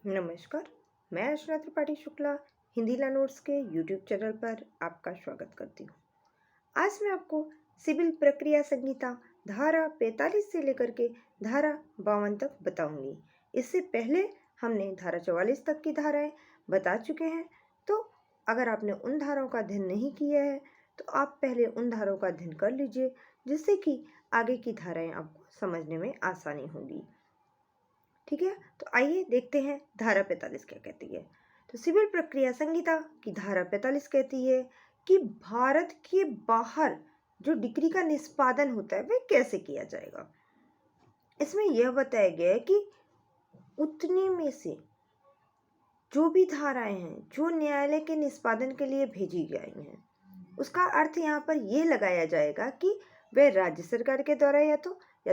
नमस्कार। मैं अर्चना त्रिपाठी शुक्ला हिंदी नोट्स के यूट्यूब चैनल पर आपका स्वागत करती हूँ। आज मैं आपको सिविल प्रक्रिया संहिता धारा 45 से लेकर के धारा 52 तक बताऊंगी। इससे पहले हमने धारा 44 तक की धाराएं बता चुके हैं, तो अगर आपने उन धाराओं का अध्ययन नहीं किया है तो आप पहले उन धाराओं का अध्ययन कर लीजिए, जिससे कि आगे की धाराएं आपको समझने में आसानी होगी। ठीक है, तो आइए देखते हैं धारा 45 क्या कहती है। तो सिविल प्रक्रिया संहिता की धारा 45 कहती है कि भारत के बाहर जो डिक्री का निष्पादन होता है वह कैसे किया जाएगा। इसमें यह बताया गया है कि उतने में से जो भी धाराएं हैं जो न्यायालय के निष्पादन के लिए भेजी गई हैं, उसका अर्थ यहाँ पर यह लगाया जाएगा कि वह राज्य सरकार के द्वारा या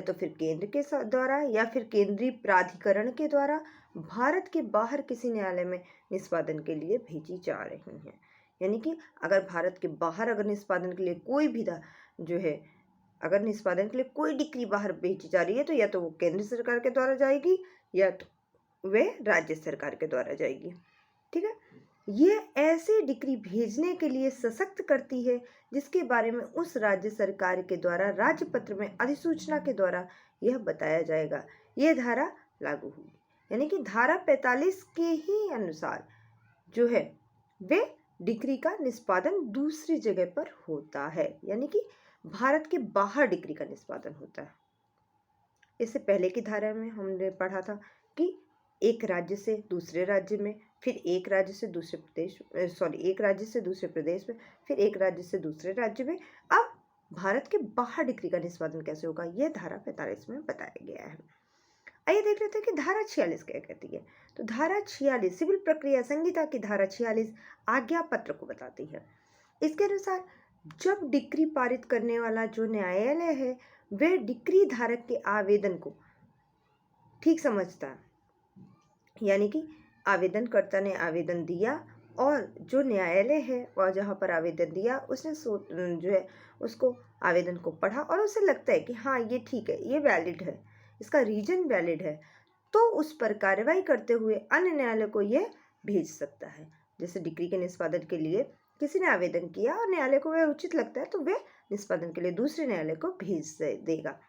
तो फिर केंद्र के द्वारा या फिर केंद्रीय प्राधिकरण के द्वारा भारत के बाहर किसी न्यायालय में निष्पादन के लिए भेजी जा रही हैं। यानी कि अगर भारत के बाहर अगर निष्पादन के लिए कोई भी जो है अगर निष्पादन के लिए कोई डिक्री बाहर भेजी जा रही है, तो या तो वो केंद्र सरकार के द्वारा जाएगी या तो वह राज्य सरकार के द्वारा जाएगी। ठीक है, ये ऐसे डिक्री भेजने के लिए सशक्त करती है जिसके बारे में उस राज्य सरकार के द्वारा राज्यपत्र में अधिसूचना के द्वारा यह बताया जाएगा। यह धारा लागू हुई, यानी कि धारा 45 के ही अनुसार जो है वे डिक्री का निष्पादन दूसरी जगह पर होता है, यानी कि भारत के बाहर डिक्री का निष्पादन होता है। इससे पहले की धारा में हमने पढ़ा था कि एक राज्य से दूसरे राज्य में, फिर एक राज्य से दूसरे प्रदेश में, फिर एक राज्य से दूसरे राज्य में। अब भारत के बाहर डिक्री का निष्पादन कैसे होगा, यह धारा 45 में बताया गया है। आइए देख लेते हैं कि धारा 46 क्या कहती है। तो धारा 46 सिविल प्रक्रिया संहिता की धारा 46 आज्ञा पत्र को बताती है। इसके अनुसार जब डिक्री पारित करने वाला जो न्यायालय है वह डिक्री धारक के आवेदन को ठीक समझता है, यानी कि आवेदनकर्ता ने आवेदन दिया और जो न्यायालय है और जहाँ पर आवेदन दिया उसने जो है उसको आवेदन को पढ़ा और उसे लगता है कि हाँ ये ठीक है, ये वैलिड है, इसका रीजन वैलिड है, तो उस पर कार्रवाई करते हुए अन्य न्यायालय को यह भेज सकता है। जैसे डिक्री के निष्पादन के लिए किसी ने आवेदन किया और न्यायालय को वह उचित लगता है तो वह निष्पादन के लिए दूसरे न्यायालय को भेज देगा,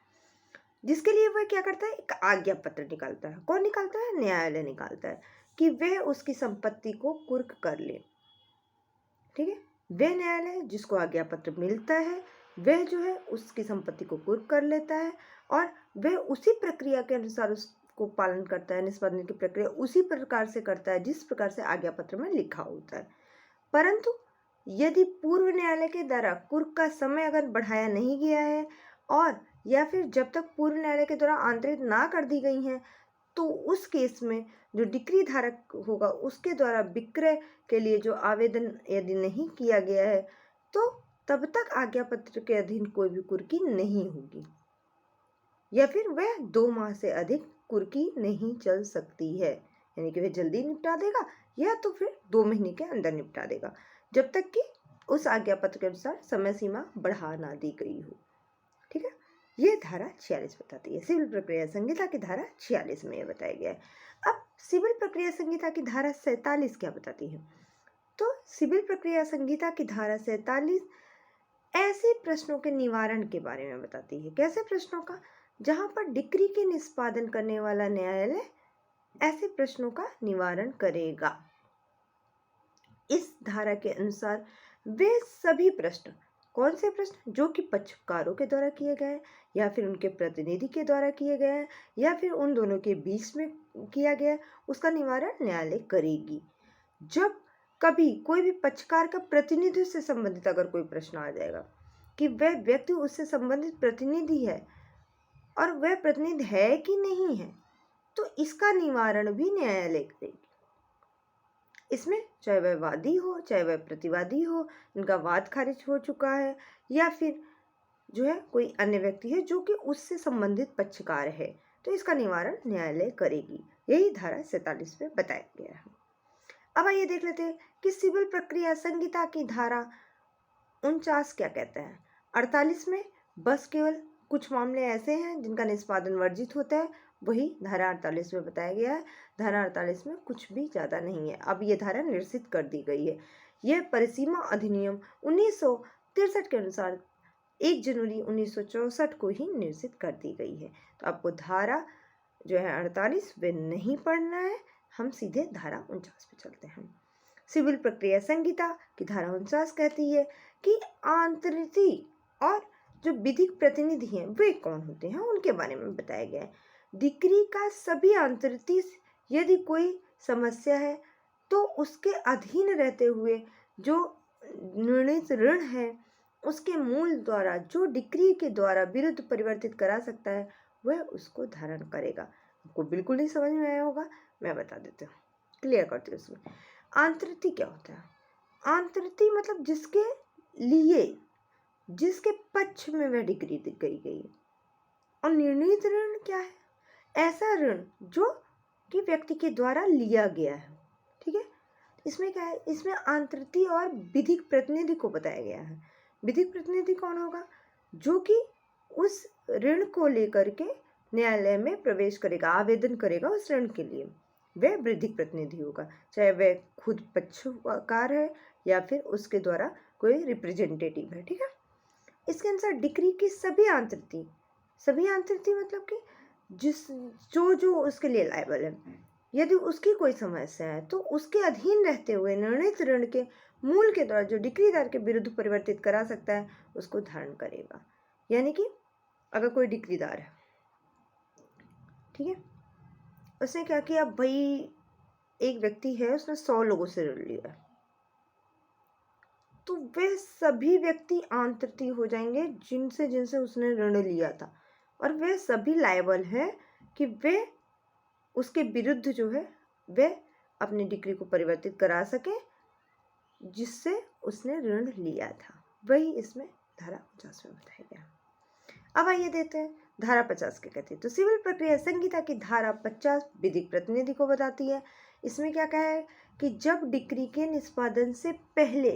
जिसके लिए वह क्या करता है, एक आज्ञा पत्र निकालता है। कौन निकालता है? न्यायालय निकालता है कि वह उसकी संपत्ति को कुर्क कर ले। ठीक है, वह न्यायालय जिसको आज्ञा पत्र मिलता है वह जो है उसकी संपत्ति को कुर्क कर लेता है और वह उसी प्रक्रिया के अनुसार उसको पालन करता है। निष्पादन की प्रक्रिया उसी प्रकार से करता है जिस प्रकार से आज्ञा पत्र में लिखा होता है। परंतु यदि पूर्व न्यायालय के द्वारा कुर्क का समय अगर बढ़ाया नहीं गया है और या फिर जब तक पूर्व न्यायालय के द्वारा आंतरिक ना कर दी गई हैं, तो उस केस में जो डिक्री धारक होगा उसके द्वारा विक्रय के लिए जो आवेदन यदि नहीं किया गया है तो तब तक आज्ञा पत्र के अधीन कोई भी कुर्की नहीं होगी, या फिर वह 2 माह से अधिक कुर्की नहीं चल सकती है। यानी कि वह जल्दी निपटा देगा या तो फिर 2 महीने के अंदर निपटा देगा, जब तक कि उस आज्ञा पत्र के अनुसार समय सीमा बढ़ा ना दी गई हो। ठीक है, ये धारा 46 बताती है। सिविल प्रक्रिया संहिता की धारा 46 में यह बताया गया है। अब सिविल प्रक्रिया संहिता की धारा 47 क्या बताती है। तो सिविल प्रक्रिया संहिता की धारा 47 ऐसे प्रश्नों के निवारण के बारे में बताती है। कैसे प्रश्नों का? जहां पर डिक्री के निष्पादन करने वाला न्यायालय ऐसे प्रश्नों का निवारण करेगा। इस धारा के अनुसार वे सभी प्रश्न, कौन से प्रश्न, जो कि पक्षकारों के द्वारा किए गए या फिर उनके प्रतिनिधि के द्वारा किए गए या फिर उन दोनों के बीच में किया गया, उसका निवारण न्यायालय करेगी। जब कभी कोई भी पक्षकार का प्रतिनिधि से संबंधित अगर कोई प्रश्न आ जाएगा कि वह व्यक्ति उससे संबंधित प्रतिनिधि है और वह प्रतिनिधि है कि नहीं है, तो इसका निवारण भी न्यायालय करेगी। इसमें चाहे वह वादी हो चाहे वह प्रतिवादी हो, इनका वाद खारिज हो चुका है, या फिर जो है कोई अन्य व्यक्ति है जो कि उससे संबंधित पक्षकार है, तो इसका निवारण न्यायालय करेगी। यही धारा 47 में बताया गया है। अब आइए देख लेते हैं कि सिविल प्रक्रिया संहिता की धारा 49 क्या कहता है। 48 में बस केवल कुछ मामले ऐसे हैं जिनका निष्पादन वर्जित होता है वही धारा 48 में बताया गया है। धारा 48 में कुछ भी ज़्यादा नहीं है। अब ये धारा निरसित कर दी गई है। यह परिसीमा अधिनियम 1963 के अनुसार 1 जनवरी 1964 को ही निरसित कर दी गई है। तो आपको धारा जो है 48 वे नहीं पढ़ना है, हम सीधे धारा 49 पे चलते हैं। सिविल प्रक्रिया संहिता की धारा 49 कहती है कि आंतरिक और जो विधिक प्रतिनिधि हैं वे कौन होते हैं उनके बारे में बताया गया है। डिक्री का सभी आंतरिक यदि कोई समस्या है तो उसके अधीन रहते हुए जो निर्णित ऋण है उसके मूल द्वारा जो डिक्री के द्वारा विरुद्ध परिवर्तित करा सकता है वह उसको धारण करेगा। आपको बिल्कुल नहीं समझ में आया होगा, मैं बता देती हूँ, क्लियर करती हूँ। उसमें आंतरिक क्या होता है? आंतरिक मतलब जिसके लिए, जिसके पक्ष में वह डिक्री दी गई है। और निर्णीत ऋण क्या है? ऐसा ऋण जो कि व्यक्ति के द्वारा लिया गया है। ठीक है, इसमें क्या है? इसमें आंतरिक और विधिक प्रतिनिधि को बताया गया है। विधिक प्रतिनिधि कौन होगा? जो कि उस ऋण को लेकर के न्यायालय में प्रवेश करेगा, आवेदन करेगा उस ऋण के लिए, वह विधिक प्रतिनिधि होगा। चाहे वह खुद पक्षकार है या फिर उसके द्वारा कोई रिप्रेजेंटेटिव है। ठीक है, इसके अनुसार डिक्री की सभी आंतरिक मतलब कि जो उसके लिए लायबल है, यदि उसकी कोई समस्या है तो उसके अधीन रहते हुए निर्णित ऋण के मूल के द्वारा जो डिक्रीदार के विरुद्ध परिवर्तित करा सकता है उसको धारण करेगा। यानी कि अगर कोई डिक्रीदार है, ठीक है, उसने क्या किया भाई, एक व्यक्ति है उसने 100 लोगों से ऋण लिया, तो वे सभी व्यक्ति आंतरिक हो जाएंगे जिनसे उसने ऋण लिया था, और वे सभी लायबल है कि वे उसके विरुद्ध जो है वे अपनी डिक्री को परिवर्तित करा सके जिससे उसने ऋण लिया था। वही इसमें धारा 50 में बताया गया। अब आइए देते हैं धारा 50 के कहती है। तो सिविल प्रक्रिया संहिता की धारा 50 विधिक प्रतिनिधि को बताती है। इसमें क्या कहा है कि जब डिक्री के निष्पादन से पहले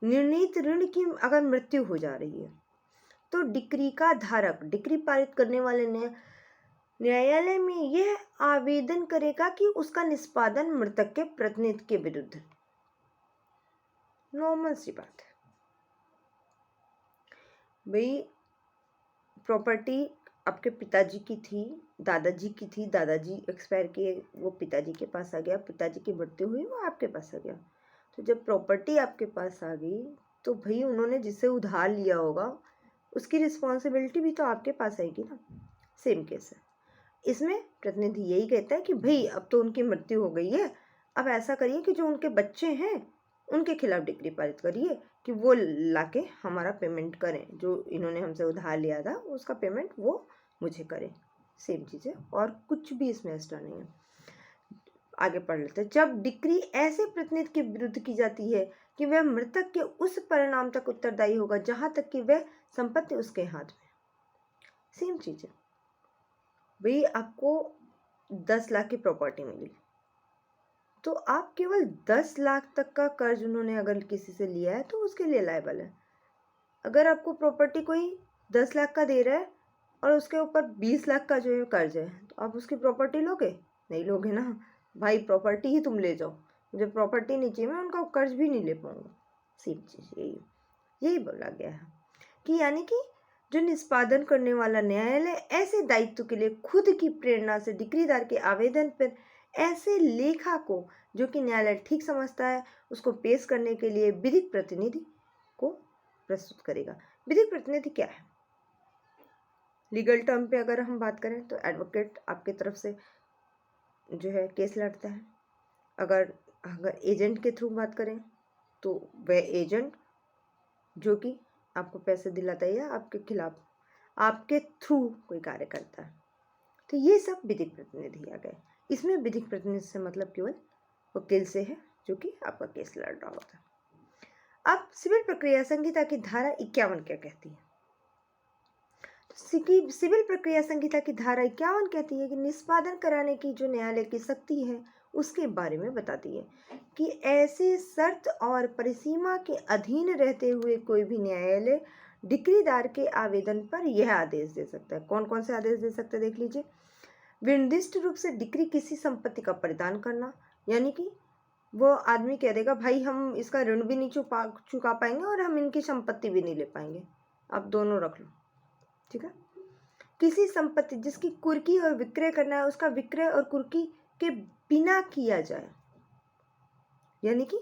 निर्णीत ऋण की अगर मृत्यु हो जा रही है तो डिक्री का धारक, डिक्री पारित करने वाले ने न्यायालय में यह आवेदन करेगा कि उसका निष्पादन मृतक के प्रतिनिधि के विरुद्ध। नॉर्मल सी बात है भाई, प्रॉपर्टी आपके पिताजी की थी, दादाजी की थी, दादाजी एक्सपायर किए, वो पिताजी के पास आ गया, पिताजी की मृत्यु हुई, वो आपके पास आ गया। तो जब प्रॉपर्टी आपके पास आ गई तो भाई उन्होंने जिससे उधार लिया होगा उसकी रिस्पॉन्सिबिलिटी भी तो आपके पास आएगी ना। सेम केस है इसमें। प्रतिनिधि यही कहता है कि भाई अब तो उनकी मृत्यु हो गई है, अब ऐसा करिए कि जो उनके बच्चे हैं उनके खिलाफ डिक्री पारित करिए कि वो लाके हमारा पेमेंट करें, जो इन्होंने हमसे उधार लिया था उसका पेमेंट वो मुझे करें। सेम चीज़ है और कुछ भी इसमें एक्स्ट्रा नहीं है। आगे पढ़ लेते हैं। जब डिक्री ऐसे प्रतिनिधि के विरुद्ध की जाती है कि वह मृतक के उस परिणाम तक उत्तरदायी होगा जहां तक कि वह संपत्ति उसके हाथ में। सेम चीज़ है भाई, आपको 10 लाख की प्रॉपर्टी मिली तो आप केवल 10 लाख तक का कर्ज उन्होंने अगर किसी से लिया है तो उसके लिए लायबल है। अगर आपको प्रॉपर्टी कोई 10 लाख का दे रहा है और उसके ऊपर 20 लाख का जो है कर्ज है तो आप उसकी प्रॉपर्टी लोगे? नहीं लोगे ना भाई, प्रॉपर्टी ही तुम ले जाओ, मुझे प्रॉपर्टी नहीं चाहिए, मैं उनका कर्ज भी नहीं ले पाऊंगा। सेम चीज़ यही बोला गया है कि यानी कि जो निष्पादन करने वाला न्यायालय ऐसे दायित्व के लिए खुद की प्रेरणा से डिक्रीदार के आवेदन पर ऐसे लेखा को जो कि न्यायालय ठीक समझता है उसको पेश करने के लिए विधिक प्रतिनिधि को प्रस्तुत करेगा। विधिक प्रतिनिधि क्या है? लीगल टर्म पे अगर हम बात करें तो एडवोकेट आपके तरफ से जो है केस लड़ता है। अगर एजेंट के थ्रू बात करें तो वह एजेंट जो कि आपको पैसे दिलाता है या आपके खिलाफ आपके थ्रू कोई कार्य करता है। तो ये सब विधिक प्रतिनिधि आ गए। इसमें विधिक प्रतिनिधि से मतलब केवल वकील से है जो कि आपका केस लड़ रहा होता है। अब सिविल प्रक्रिया संहिता की धारा 51 क्या कहती है? तो सिविल प्रक्रिया संहिता की धारा 51 कहती है कि निष्पादन कराने की जो न्यायालय की शक्ति है उसके बारे में बताती है कि ऐसे शर्त और परिसीमा के अधीन रहते हुए कोई भी न्यायालय डिक्रीदार के आवेदन पर यह आदेश दे सकता है। कौन कौन से आदेश दे सकता है देख लीजिए। निर्दिष्ट रूप से डिक्री किसी संपत्ति का परिदान करना, यानी कि वो आदमी कह देगा भाई हम इसका ऋण भी नहीं चुका पाएंगे और हम इनकी संपत्ति भी नहीं ले पाएंगे, आप दोनों रख लो, ठीक है। किसी संपत्ति जिसकी कुर्की और विक्रय करना है उसका विक्रय और कुर्की के बिना किया जाए, यानी कि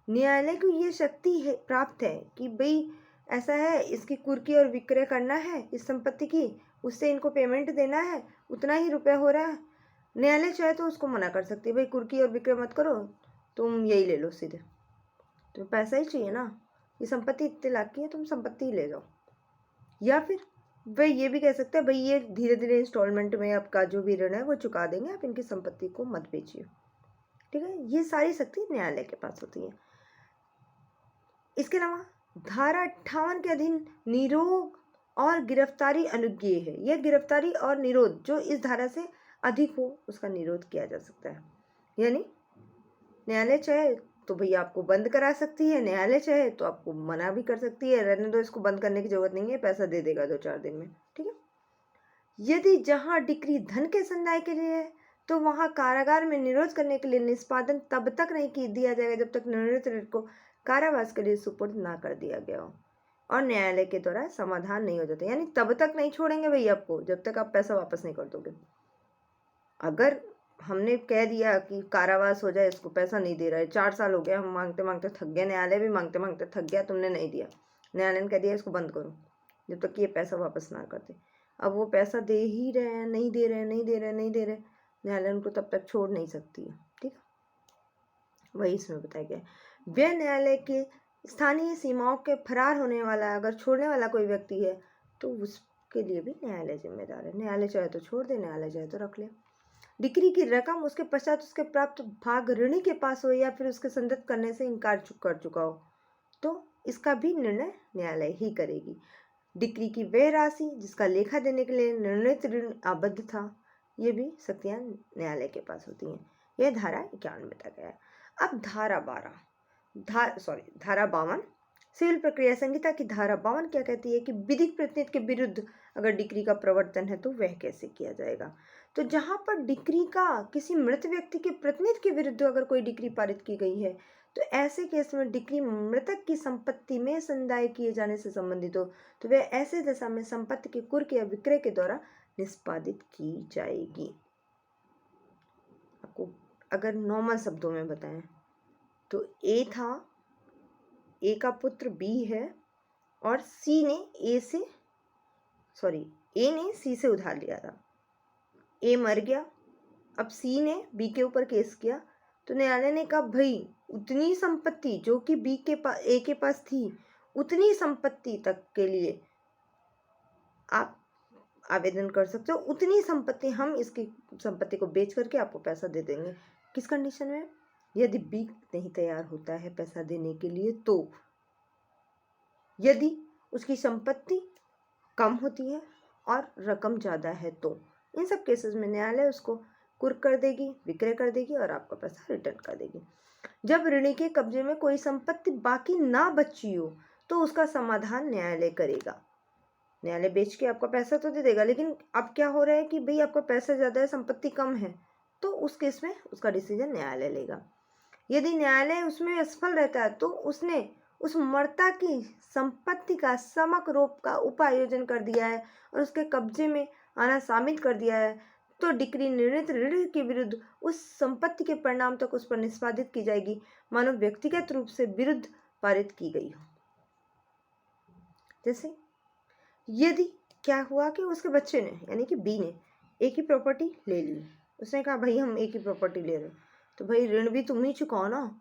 न्यायालय को ये शक्ति है प्राप्त है कि भाई ऐसा है इसकी कुर्की और विक्रय करना है इस संपत्ति की, उससे इनको पेमेंट देना है, उतना ही रुपया हो रहा है। न्यायालय चाहे तो उसको मना कर सकती है, भाई कुर्की और विक्रय मत करो, तुम यही ले लो सीधे, तुम्हें पैसा ही चाहिए ना, ये संपत्ति इतने लाख की है, तुम संपत्ति ही ले जाओ। या फिर वह ये भी कह सकते हैं भाई ये धीरे धीरे इंस्टॉलमेंट में आपका जो भी ऋण है वो चुका देंगे, आप इनकी संपत्ति को मत बेचिए, ठीक है। ये सारी शक्ति न्यायालय के पास होती है। इसके अलावा धारा 58 के अधीन निरोध और गिरफ्तारी अनुज्ञेय है। यह गिरफ्तारी और निरोध जो इस धारा से अधिक हो उसका निरोध किया जा सकता है, यानी न्यायालय चाहे तो भैया आपको बंद करा सकती है, न्यायालय चाहे तो आपको मना भी कर सकती है, रहने दो इसको, बंद करने की जरूरत नहीं है, पैसा दे देगा 2-4 दिन में, ठीक है। यदि जहां डिक्री धन के संदाय के लिए है तो वहां कारागार में निरोध करने के लिए निष्पादन तब तक नहीं दिया जाएगा जब तक निर्णीत ऋण को कारावास के लिए सुपुर्द ना कर दिया गया हो और न्यायालय के द्वारा समाधान नहीं हो जाता, यानी तब तक नहीं छोड़ेंगे भैया आपको जब तक आप पैसा वापस नहीं कर दोगे। अगर हमने कह दिया कि कारावास हो जाए, इसको पैसा नहीं दे रहा है, 4 साल हो गया, हम मांगते मांगते थक गए, न्यायालय भी मांगते मांगते थक गया, तुमने नहीं दिया, न्यायालय ने कह दिया इसको बंद करो जब तक ये पैसा वापस ना करते। अब वो पैसा दे ही रहे हैं, नहीं दे रहे, नहीं दे रहे, नहीं दे रहे, न्यायालय उनको तब तक छोड़ नहीं सकती है, ठीक है। वही इसमें बताया गया। व्यय न्यायालय के स्थानीय सीमाओं के फरार होने वाला अगर छोड़ने वाला कोई व्यक्ति है तो उसके लिए भी न्यायालय जिम्मेदार है। न्यायालय चाहे तो छोड़ दे, न्यायालय चाहे तो रख ले। डिक्री की रकम उसके पश्चात उसके प्राप्त भाग ऋणी के पास हो या फिर उसके संदिग्ध करने से इनकार कर चुका हो तो इसका भी निर्णय न्यायालय ही करेगी। डिक्री की वह राशि जिसका लेखा देने के लिए निर्णित ऋण आबद्ध था, ये भी शक्तियां न्यायालय के पास होती हैं। यह धारा 51 में बताया गया है। अब धारा 52 सिविल प्रक्रिया संहिता की धारा 52 क्या कहती है कि विधिक प्रतिनिधि के विरुद्ध अगर डिक्री का प्रवर्तन है तो वह कैसे किया जाएगा। तो जहां पर डिक्री का किसी मृत व्यक्ति के प्रतिनिधि के विरुद्ध अगर कोई डिक्री पारित की गई है तो ऐसे केस में डिक्री मृतक की संपत्ति में संदाय किए जाने से संबंधित हो तो वह ऐसे दशा में संपत्ति के कुर्क या विक्रय के द्वारा निष्पादित की जाएगी। आपको अगर नॉर्मल शब्दों में बताएं तो ए का पुत्र बी है और ए ने सी से उधार लिया था, ए मर गया, अब सी ने बी के ऊपर केस किया तो न्यायालय ने कहा भाई उतनी संपत्ति जो कि ए के पास थी उतनी संपत्ति तक के लिए आप आवेदन कर सकते हो, उतनी संपत्ति हम इसकी संपत्ति को बेच करके आपको पैसा दे देंगे। किस कंडीशन में? यदि बी नहीं तैयार होता है पैसा देने के लिए तो यदि उसकी संपत्ति कम होती है और रकम ज़्यादा है तो इन सब केसेस में न्यायालय उसको कुर्क कर देगी, विक्रय कर देगी और आपका पैसा रिटर्न कर देगी। जब ऋणी के कब्जे में कोई संपत्ति बाकी ना बची हो तो उसका समाधान न्यायालय करेगा। न्यायालय बेच के आपका पैसा तो दे देगा, लेकिन अब क्या हो रहा है कि भाई आपका पैसा ज़्यादा है, संपत्ति कम है, तो उस केस में उसका डिसीजन न्यायालय लेगा। यदि न्यायालय उसमें असफल रहता है तो उसने उस मर्ता की संपत्ति का समक रोप का उपायोजन कर दिया है और उसके कब्जे में आना साबित कर दिया है तो डिक्री निर्णित ऋण के विरुद्ध उस संपत्ति के परिणाम तक उस पर निष्पादित की जाएगी मानो व्यक्तिगत रूप से विरुद्ध पारित की गई हो। जैसे यदि क्या हुआ कि उसके बच्चे ने यानी कि बी ने ए की प्रॉपर्टी ले ली, उसने कहा भाई हम ए की प्रॉपर्टी ले रहे तो भाई ऋण भी तुम ही चुकाओ ना,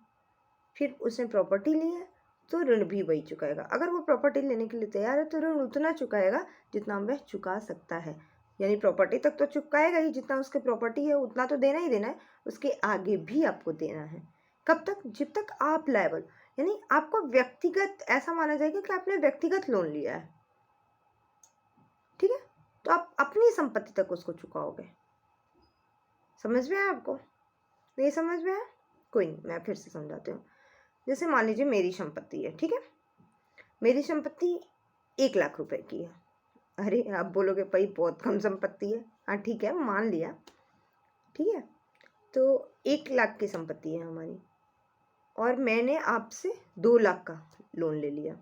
फिर उसने प्रॉपर्टी ली है तो ऋण भी वही चुकाएगा। अगर वो प्रॉपर्टी लेने के लिए तैयार है तो ऋण उतना चुकाएगा जितना वह चुका सकता है, यानी प्रॉपर्टी तक तो चुकाएगा ही, जितना उसकी प्रॉपर्टी है उतना तो देना ही देना है, उसके आगे भी आपको देना है। कब तक? जब तक आप लायबल यानी आपको व्यक्तिगत ऐसा माना जाएगा कि आपने व्यक्तिगत लोन लिया है, ठीक है, तो आप अपनी संपत्ति तक उसको चुकाओगे। समझ में आया आपको? नहीं समझ में आया? कोई नहीं, मैं फिर से समझाती हूँ। जैसे मान लीजिए मेरी संपत्ति है, ठीक है, मेरी संपत्ति 1 लाख रुपए की है। अरे आप बोलोगे भाई बहुत कम संपत्ति है। हाँ ठीक है, मान लिया, ठीक है। तो 1 लाख की संपत्ति है हमारी, और मैंने आपसे 2 लाख का लोन ले लिया।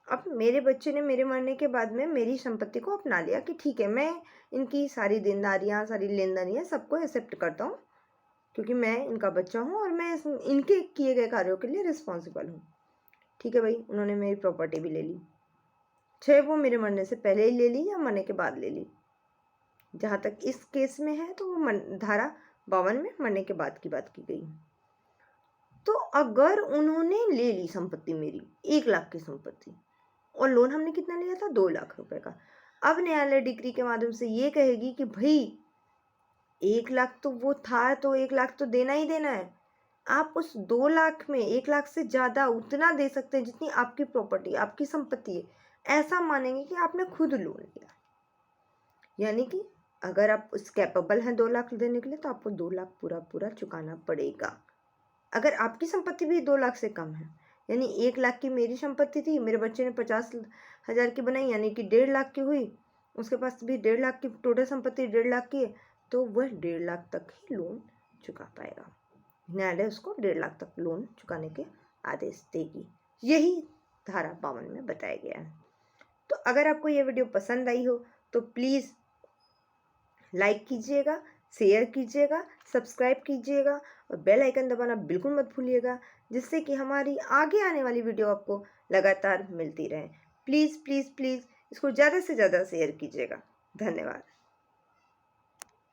अब मेरे बच्चे ने मेरे मरने के बाद में मेरी संपत्ति को अपना लिया कि ठीक है, मैं इनकी सारी देनदारियाँ, सारी लेनदारियाँ सबको एक्सेप्ट करता हूँ, क्योंकि मैं इनका बच्चा हूँ और मैं इनके किए गए कार्यों के लिए रिस्पॉन्सिबल हूँ। ठीक है भाई, उन्होंने मेरी प्रॉपर्टी भी ले ली, चाहे वो मेरे मरने से पहले ही ले ली या मरने के बाद ले ली। जहाँ तक इस केस में है तो वो धारा 52 में मरने के बाद की बात की गई। तो अगर उन्होंने ले ली संपत्ति मेरी 1 लाख की संपत्ति, और लोन हमने कितना लिया था 2 लाख रुपए का, अब न्यायालय डिक्री के माध्यम से ये कहेगी कि भाई 1 लाख तो वो था, तो 1 लाख तो देना ही देना है। आप उस 2 लाख में 1 लाख से ज़्यादा उतना दे सकते हैं जितनी आपकी प्रॉपर्टी, आपकी संपत्ति है। ऐसा मानेंगे कि आपने खुद लोन लिया। यानी कि अगर आप उस कैपेबल हैं 2 लाख देने के लिए, तो आपको 2 लाख पूरा पूरा चुकाना पड़ेगा। अगर आपकी संपत्ति भी 2 लाख से कम है, यानी 1 लाख की मेरी संपत्ति थी, मेरे बच्चे ने 50,000 की बनाई, यानी कि 1.5 लाख की हुई, उसके पास भी 1.5 लाख की टोटल संपत्ति 1.5 लाख की है, तो वह 1.5 लाख तक ही लोन चुका पाएगा। न्यायालय उसको 1.5 लाख तक लोन चुकाने के आदेश देगी। यही धारा 52 में बताया गया है। तो अगर आपको यह वीडियो पसंद आई हो तो प्लीज़ लाइक कीजिएगा, शेयर कीजिएगा, सब्सक्राइब कीजिएगा और बेल आइकन दबाना बिल्कुल मत भूलिएगा, जिससे कि हमारी आगे आने वाली वीडियो आपको लगातार मिलती रहे। प्लीज़ प्लीज़ प्लीज़ इसको ज़्यादा से ज़्यादा शेयर कीजिएगा। धन्यवाद।